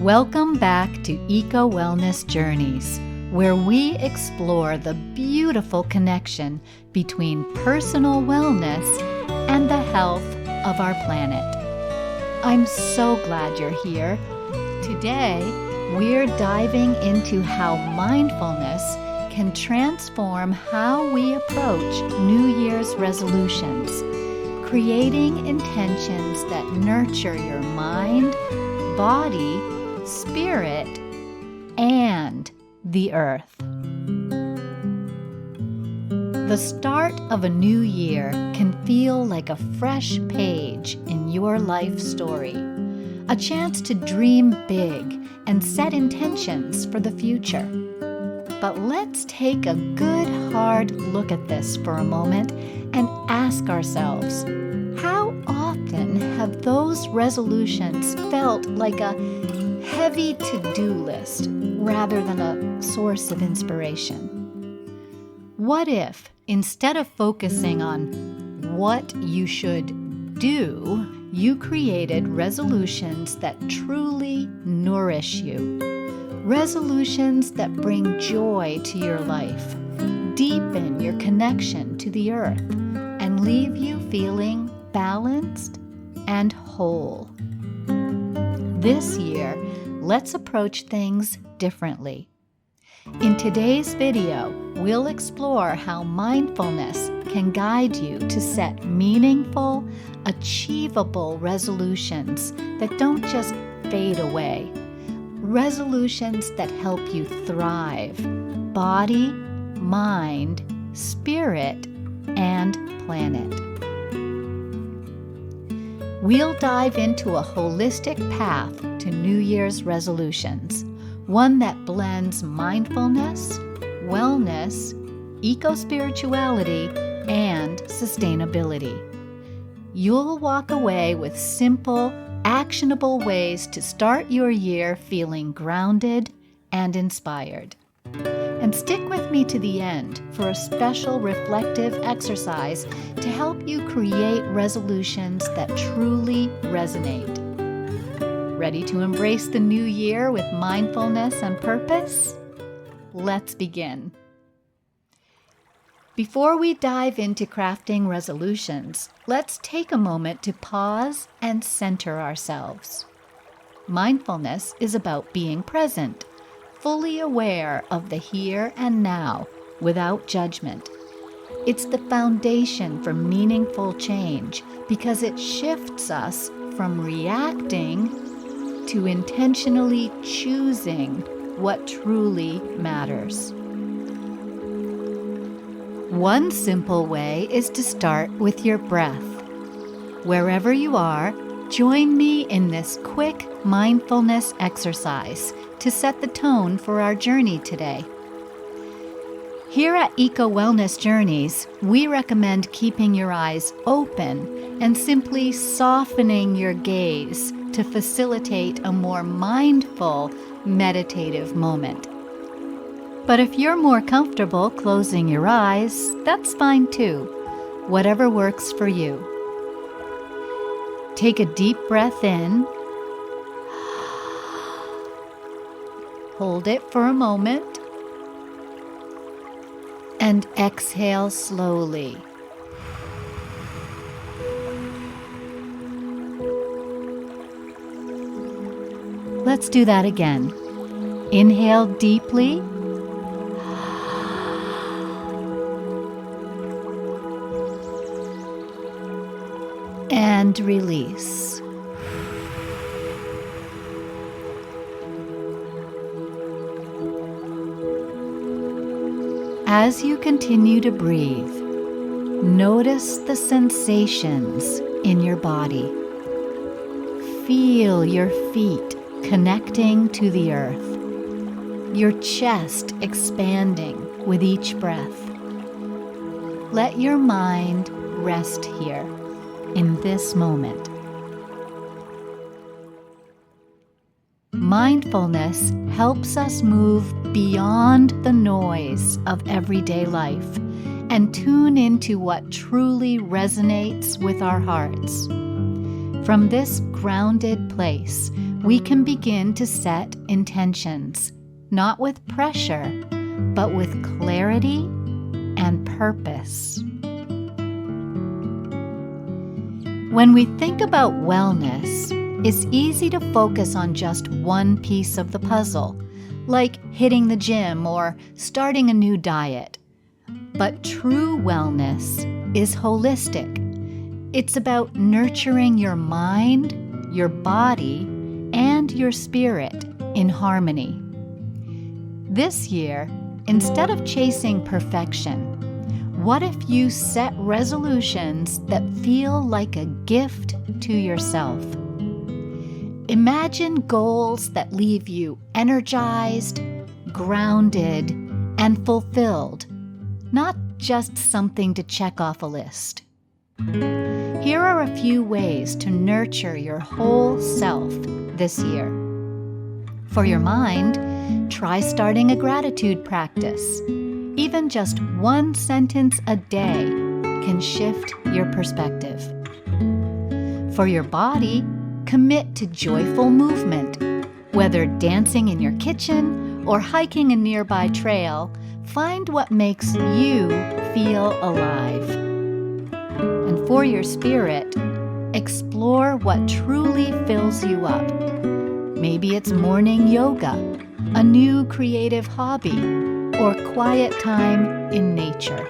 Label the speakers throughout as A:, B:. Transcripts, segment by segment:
A: Welcome back to Eco Wellness Journeys, where we explore the beautiful connection between personal wellness and the health of our planet. I'm so glad you're here. Today, we're diving into how mindfulness can transform how we approach New Year's resolutions, creating intentions that nurture your mind, body, spirit, and the earth. The start of a new year can feel like a fresh page in your life story, a chance to dream big and set intentions for the future. But let's take a good hard look at this for a moment and ask ourselves, how often have those resolutions felt like a heavy to-do list rather than a source of inspiration? What if, instead of focusing on what you should do, you created resolutions that truly nourish you? Resolutions that bring joy to your life, deepen your connection to the earth, and leave you feeling balanced and whole. This year, let's approach things differently. In today's video, we'll explore how mindfulness can guide you to set meaningful, achievable resolutions that don't just fade away. Resolutions that help you thrive, body, mind, spirit, and planet. We'll dive into a holistic path to New Year's resolutions, one that blends mindfulness, wellness, eco-spirituality, and sustainability. You'll walk away with simple, actionable ways to start your year feeling grounded and inspired. And stick with me to the end for a special reflective exercise to help you create resolutions that truly resonate. Ready to embrace the new year with mindfulness and purpose? Let's begin. Before we dive into crafting resolutions, let's take a moment to pause and center ourselves. Mindfulness is about being present, fully aware of the here and now without judgment. It's the foundation for meaningful change because it shifts us from reacting to intentionally choosing what truly matters. One simple way is to start with your breath. Wherever you are, join me in this quick mindfulness exercise to set the tone for our journey today. Here at Eco Wellness Journeys, we recommend keeping your eyes open and simply softening your gaze to facilitate a more mindful, meditative moment. But if you're more comfortable closing your eyes, that's fine too, whatever works for you. Take a deep breath in. Hold it for a moment. And exhale slowly. Let's do that again. Inhale deeply. And release. As you continue to breathe, notice the sensations in your body. Feel your feet connecting to the earth, your chest expanding with each breath. Let your mind rest here in this moment. Mindfulness helps us move beyond the noise of everyday life and tune into what truly resonates with our hearts. From this grounded place, we can begin to set intentions, not with pressure, but with clarity and purpose. When we think about wellness, it's easy to focus on just one piece of the puzzle, like hitting the gym or starting a new diet. But true wellness is holistic. It's about nurturing your mind, your body, and your spirit in harmony. This year, instead of chasing perfection, what if you set resolutions that feel like a gift to yourself? Imagine goals that leave you energized, grounded, and fulfilled, not just something to check off a list. Here are a few ways to nurture your whole self this year. For your mind, try starting a gratitude practice. Even just one sentence a day can shift your perspective. For your body, commit to joyful movement. Whether dancing in your kitchen or hiking a nearby trail, find what makes you feel alive. And for your spirit, explore what truly fills you up. Maybe it's morning yoga, a new creative hobby, or quiet time in nature.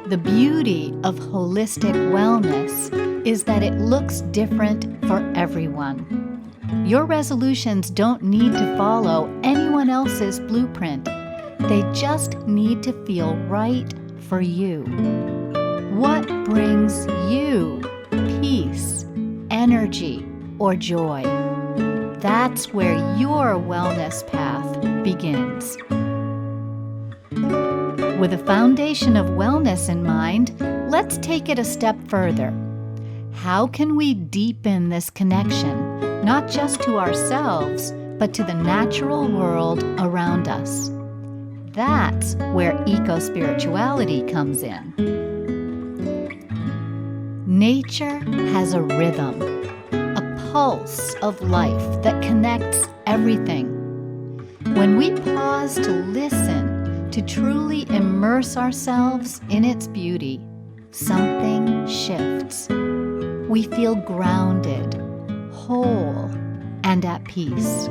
A: The beauty of holistic wellness is that it looks different for everyone. Your resolutions don't need to follow anyone else's blueprint. They just need to feel right for you. What brings you peace, energy, or joy? That's where your wellness path begins. With a foundation of wellness in mind, let's take it a step further. How can we deepen this connection, not just to ourselves, but to the natural world around us? That's where eco-spirituality comes in. Nature has a rhythm, a pulse of life that connects everything. When we pause to listen, to truly immerse ourselves in its beauty, something shifts. We feel grounded, whole, and at peace.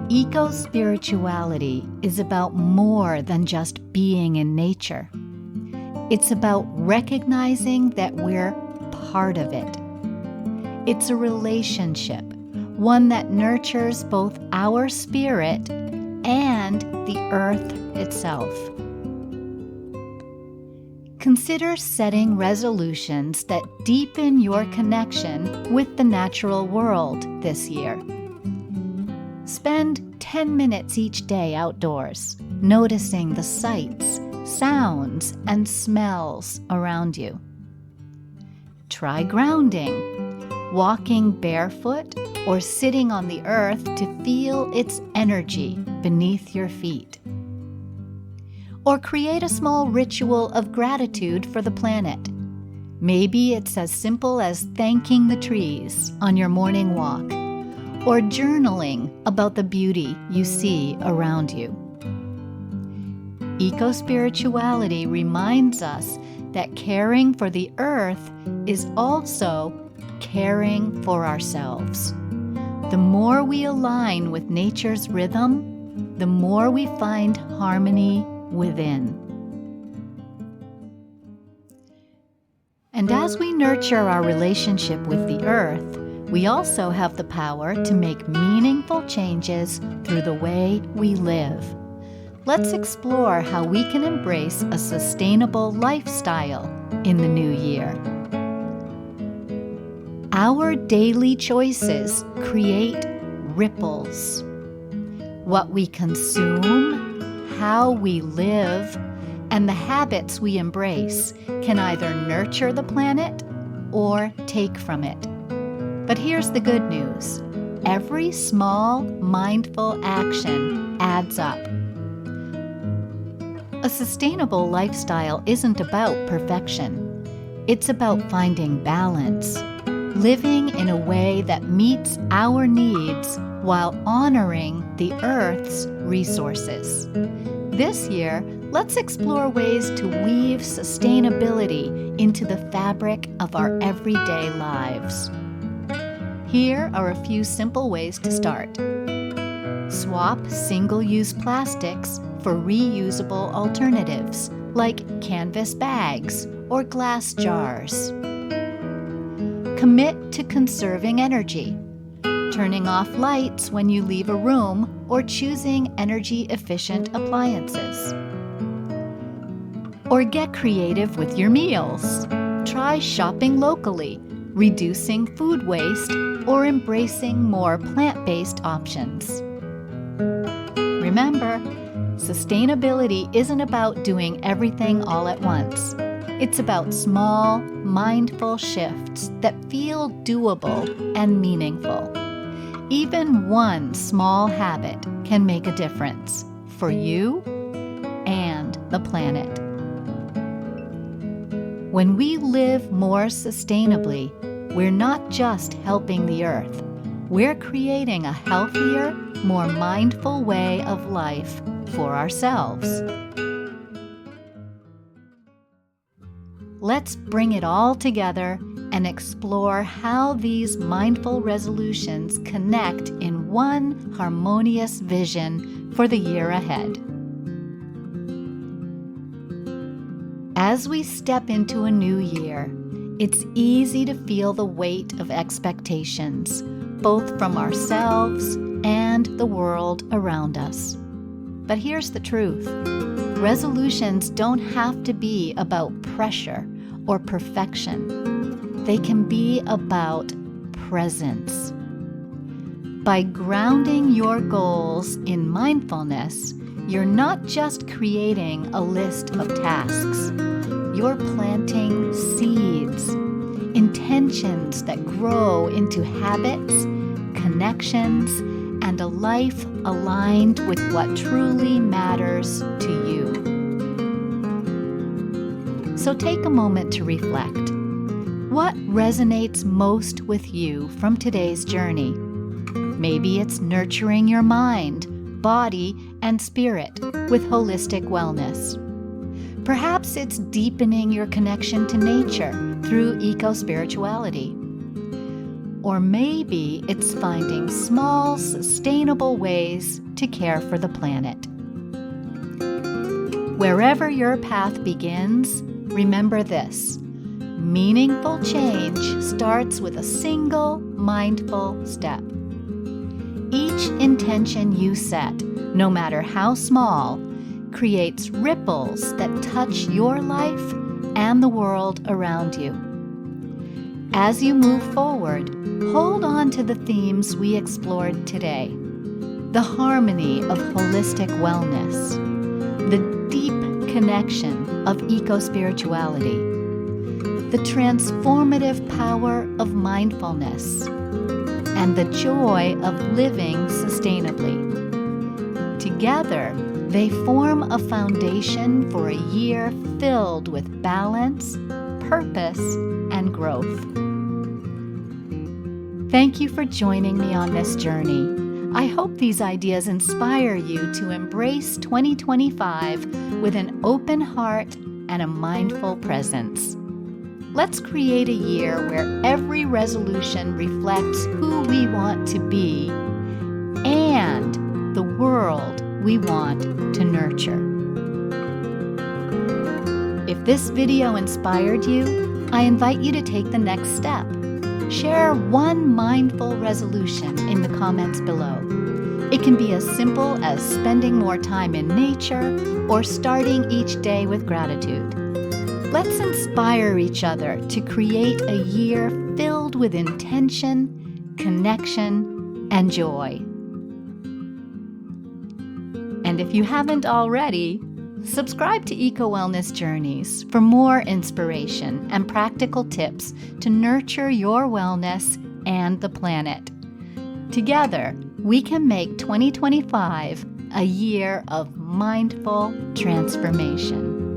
A: Eco-spirituality is about more than just being in nature. It's about recognizing that we're part of it. It's a relationship, one that nurtures both our spirit and the earth itself. Consider setting resolutions that deepen your connection with the natural world this year. Spend 10 minutes each day outdoors, noticing the sights, sounds, and smells around you. Try grounding, walking barefoot or sitting on the earth to feel its energy beneath your feet. Or create a small ritual of gratitude for the planet. Maybe it's as simple as thanking the trees on your morning walk, or journaling about the beauty you see around you. Eco-spirituality reminds us that caring for the earth is also caring for ourselves. The more we align with nature's rhythm, the more we find harmony within. And as we nurture our relationship with the earth, we also have the power to make meaningful changes through the way we live. Let's explore how we can embrace a sustainable lifestyle in the new year. Our daily choices create ripples. What we consume, how we live, and the habits we embrace can either nurture the planet or take from it. But here's the good news. Every small, mindful action adds up. A sustainable lifestyle isn't about perfection. It's about finding balance, living in a way that meets our needs while honoring the Earth's resources. This year, let's explore ways to weave sustainability into the fabric of our everyday lives. Here are a few simple ways to start. Swap single-use plastics for reusable alternatives, like canvas bags or glass jars. Commit to conserving energy, turning off lights when you leave a room or choosing energy-efficient appliances. Or get creative with your meals. Try shopping locally, reducing food waste, or embracing more plant-based options. Remember, sustainability isn't about doing everything all at once. It's about small, mindful shifts that feel doable and meaningful. Even one small habit can make a difference for you and the planet. When we live more sustainably, we're not just helping the Earth. We're creating a healthier, more mindful way of life for ourselves. Let's bring it all together and explore how these mindful resolutions connect in one harmonious vision for the year ahead. As we step into a new year, it's easy to feel the weight of expectations, both from ourselves and the world around us. But here's the truth. Resolutions don't have to be about pressure or perfection. They can be about presence. By grounding your goals in mindfulness, you're not just creating a list of tasks. You're planting seeds, intentions that grow into habits, connections, and a life aligned with what truly matters to you. So take a moment to reflect. What resonates most with you from today's journey? Maybe it's nurturing your mind, body, and spirit with holistic wellness. Perhaps it's deepening your connection to nature through eco-spirituality. Or maybe it's finding small, sustainable ways to care for the planet. Wherever your path begins, remember this: meaningful change starts with a single mindful step. Each intention you set, no matter how small, creates ripples that touch your life and the world around you. As you move forward, hold on to the themes we explored today: the harmony of holistic wellness, the deep connection of eco-spirituality, the transformative power of mindfulness, and the joy of living sustainably. Together, they form a foundation for a year filled with balance, purpose, and growth. Thank you for joining me on this journey. I hope these ideas inspire you to embrace 2025 with an open heart and a mindful presence. Let's create a year where every resolution reflects who we want to be and the world we want to nurture. If this video inspired you, I invite you to take the next step. Share one mindful resolution in the comments below. It can be as simple as spending more time in nature or starting each day with gratitude. Let's inspire each other to create a year filled with intention, connection, and joy. And if you haven't already, subscribe to Eco Wellness Journeys for more inspiration and practical tips to nurture your wellness and the planet. Together, we can make 2025 a year of mindful transformation.